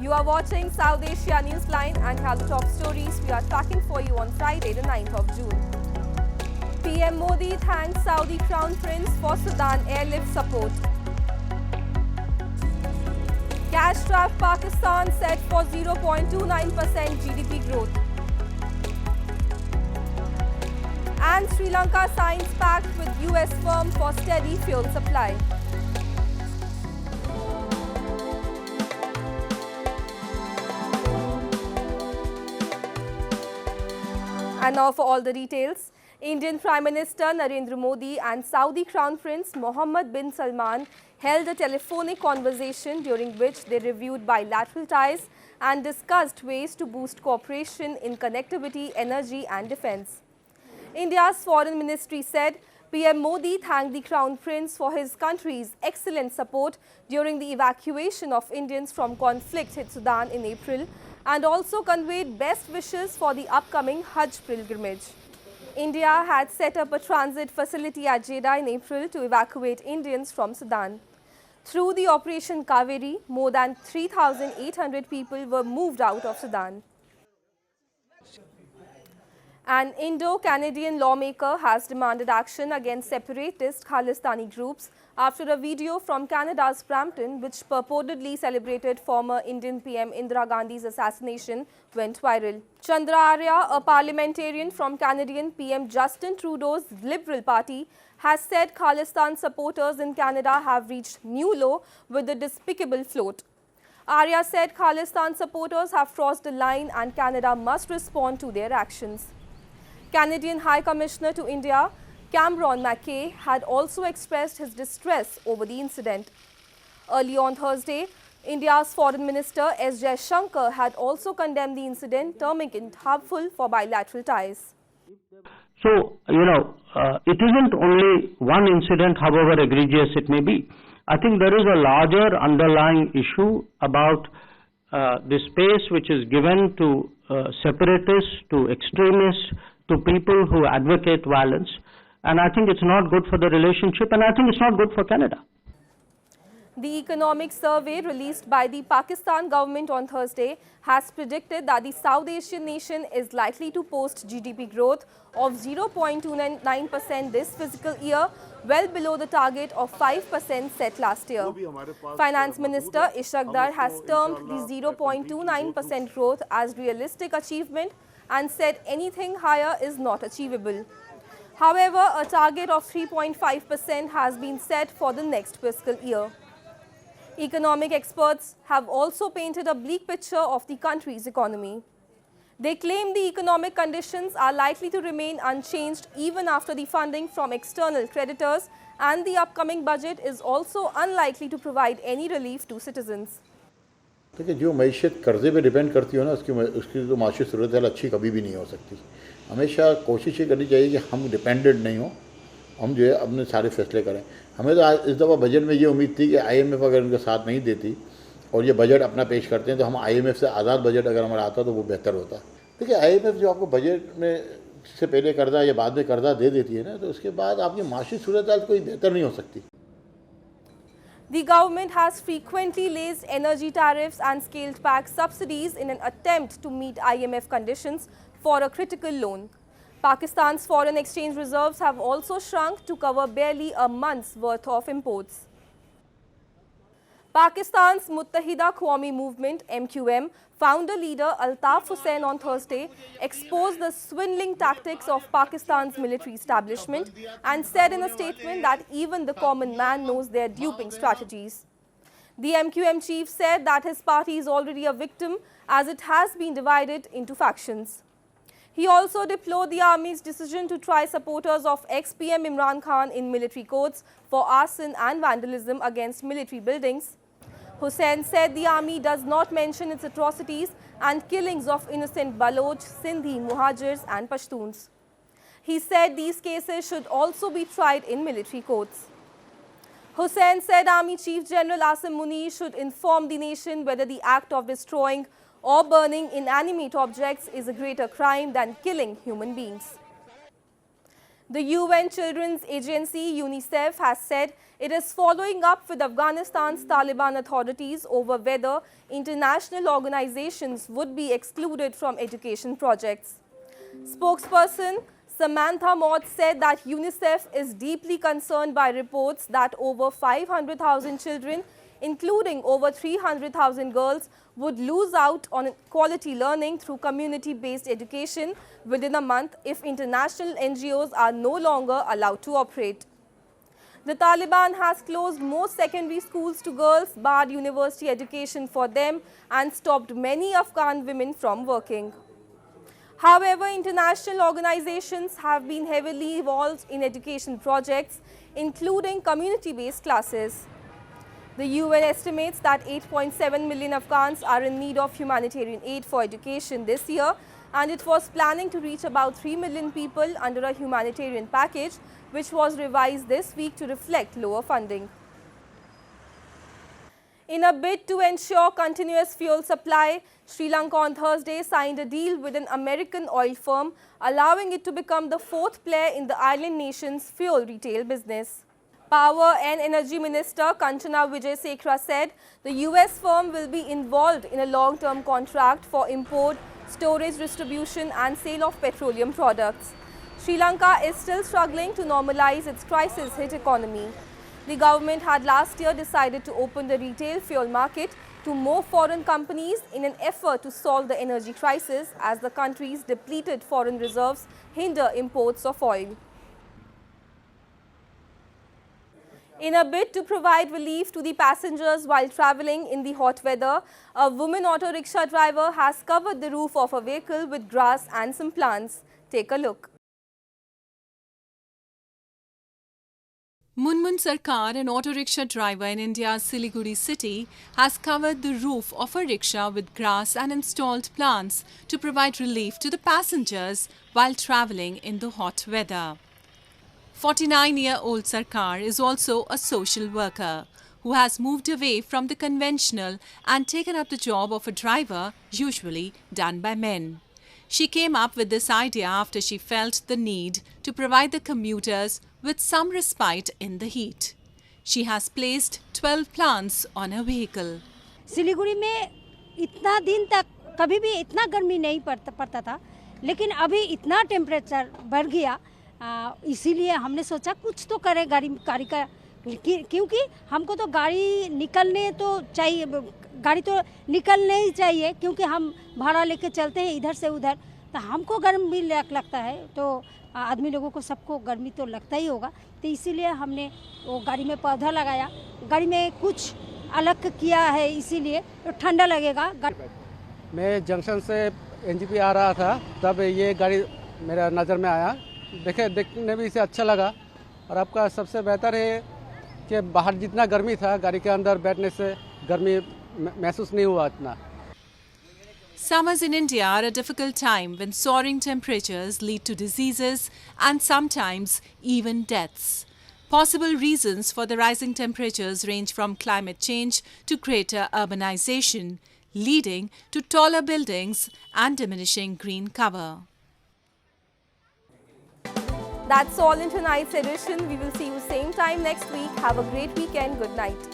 You are watching South Asia Newsline and have the top stories we are tracking for you on Friday, the 9th of June. PM Modi thanks Saudi Crown Prince for Sudan airlift support. Cash-strapped Pakistan set for 0.29% GDP growth. And Sri Lanka signs pact with US firm for steady fuel supply. And now for all the details. Indian Prime Minister Narendra Modi and Saudi Crown Prince Mohammed bin Salman held a telephonic conversation during which they reviewed bilateral ties and discussed ways to boost cooperation in connectivity, energy and defence. India's Foreign Ministry said PM Modi thanked the Crown Prince for his country's excellent support during the evacuation of Indians from conflict-hit Sudan in April and also conveyed best wishes for the upcoming Hajj pilgrimage. India had set up a transit facility at Jeddah in April to evacuate Indians from Sudan. Through the Operation Kaveri, more than 3,800 people were moved out of Sudan. An Indo-Canadian lawmaker has demanded action against separatist Khalistani groups after a video from Canada's Brampton, which purportedly celebrated former Indian PM Indira Gandhi's assassination, went viral. Chandra, Arya, a parliamentarian from Canadian PM Justin Trudeau's Liberal Party, has said Khalistan supporters in Canada have reached new low with the despicable float. Arya said Khalistan supporters have crossed a line and Canada must respond to their actions. Canadian High Commissioner to India, Cameron McKay, had also expressed his distress over the incident. Early on Thursday, India's Foreign Minister S. Wijesekara had also condemned the incident, terming it harmful for bilateral ties. So, it isn't only one incident, however egregious it may be. I think there is a larger underlying issue about the space which is given to separatists, to extremists, to people who advocate violence. And I think it's not good for the relationship, and I think it's not good for Canada. The economic survey released by the Pakistan government on Thursday has predicted that the South Asian nation is likely to post GDP growth of 0.29% this fiscal year, well below the target of 5% set last year. Finance Minister Ishaq has termed the 0.29% growth as realistic achievement and said anything higher is not achievable. However, a target of 3.5% has been set for the next fiscal year. Economic experts have also painted a bleak picture of the country's economy. They claim the economic conditions are likely to remain unchanged even after the funding from external creditors, and the upcoming budget is also unlikely to provide any relief to citizens. देखिए जो मैशियत कर्जे पे depend करती हो ना उसकी तो माशी सूरत हाल अच्छी कभी भी नहीं हो सकती। हमेशा कोशिश ये करनी चाहिए कि हम डिपेंडेंट नहीं हो, हम जो है अपने सारे फैसले करें। हमें तो इस दफ़ा बजट में ये उम्मीद थी कि IMF अगर इनका साथ नहीं देती और ये बजट अपना पेश करते हैं तो हम IMF से आज़ाद बजट अगर हमारा आता तो वो बेहतर होता। देखिए IMF जो आपको बजट में से पहले कर्जा या बाद में कर्जा दे देती है ना, तो उसके बाद आपकी माशी सूरत हाल कोई बेहतर नहीं हो सकती। The government has frequently raised energy tariffs and scaled back subsidies in an attempt to meet IMF conditions for a critical loan. Pakistan's foreign exchange reserves have also shrunk to cover barely a month's worth of imports. Pakistan's Muttahida Qaumi Movement-MQM founder leader Altaf Hussain on Thursday exposed the swindling tactics of Pakistan's military establishment and said in a statement that even the common man knows their duping strategies. The MQM chief said that his party is already a victim as it has been divided into factions. He also deplored the army's decision to try supporters of ex-PM Imran Khan in military courts for arson and vandalism against military buildings. Hussain said the army does not mention its atrocities and killings of innocent Baloch, Sindhi, Muhajirs and Pashtuns. He said these cases should also be tried in military courts. Hussain said Army Chief General Asim Munir should inform the nation whether the act of destroying or burning inanimate objects is a greater crime than killing human beings. The UN Children's Agency, UNICEF, has said it is following up with Afghanistan's Taliban authorities over whether international organizations would be excluded from education projects. Spokesperson Samantha Mott said that UNICEF is deeply concerned by reports that over 500,000 children, including over 300,000 girls, would lose out on quality learning through community-based education within a month if international NGOs are no longer allowed to operate. The Taliban has closed most secondary schools to girls, barred university education for them, and stopped many Afghan women from working. However, international organizations have been heavily involved in education projects, including community-based classes. The UN estimates that 8.7 million Afghans are in need of humanitarian aid for education this year, and it was planning to reach about 3 million people under a humanitarian package, which was revised this week to reflect lower funding. In a bid to ensure continuous fuel supply, Sri Lanka on Thursday signed a deal with an American oil firm, allowing it to become the fourth player in the island nation's fuel retail business. Power and Energy Minister Chandra Wijesekara said the US firm will be involved in a long-term contract for import, storage, distribution and sale of petroleum products. Sri Lanka is still struggling to normalize its crisis-hit economy. The government had last year decided to open the retail fuel market to more foreign companies in an effort to solve the energy crisis as the country's depleted foreign reserves hinder imports of oil. In a bid to provide relief to the passengers while travelling in the hot weather, a woman auto rickshaw driver has covered the roof of a vehicle with grass and some plants. Take a look. Munmun Sarkar, an auto rickshaw driver in India's Siliguri city, has covered the roof of a rickshaw with grass and installed plants to provide relief to the passengers while travelling in the hot weather. 49-year-old Sarkar is also a social worker who has moved away from the conventional and taken up the job of a driver, usually done by men. She came up with this idea after she felt the need to provide the commuters with some respite in the heat. She has placed 12 plants on her vehicle. Siliguri में इतना दिन तक कभी भी इतना गर्मी नहीं पड़ता था, लेकिन अभी इतना टेम्परेचर बढ़ गया, इसीलिए हमने सोचा कुछ तो करें गाड़ी का, क्योंकि हमको तो गाड़ी निकलने तो चाहिए, गाड़ी तो निकलने ही चाहिए, क्योंकि हम भाड़ा लेके चलते हैं इधर से उधर, तो हमको गर्म भी लगता है, तो आदमी लोगों को सबको गर्मी तो लगता ही होगा, तो इसीलिए हमने वो गाड़ी में पौधा लगाया, गाड़ी में कुछ अलग किया है, इसीलिए तो ठंडा लगेगा। मैं जंक्शन से एनजीपी आ रहा था, तब ये गाड़ी मेरा नज़र में आया, देखने भी इसे अच्छा लगा, और आपका सबसे बेहतर है कि बाहर जितना गर्मी था गाड़ी के अंदर बैठने से गर्मी महसूस नहीं हुआ इतना। Summers in India are a difficult time when soaring temperatures lead to diseases and sometimes even deaths. Possible reasons for the rising temperatures range from climate change to greater urbanization, leading to taller buildings and diminishing green cover. That's all in tonight's edition. We will see you same time next week. Have a great weekend. Good night.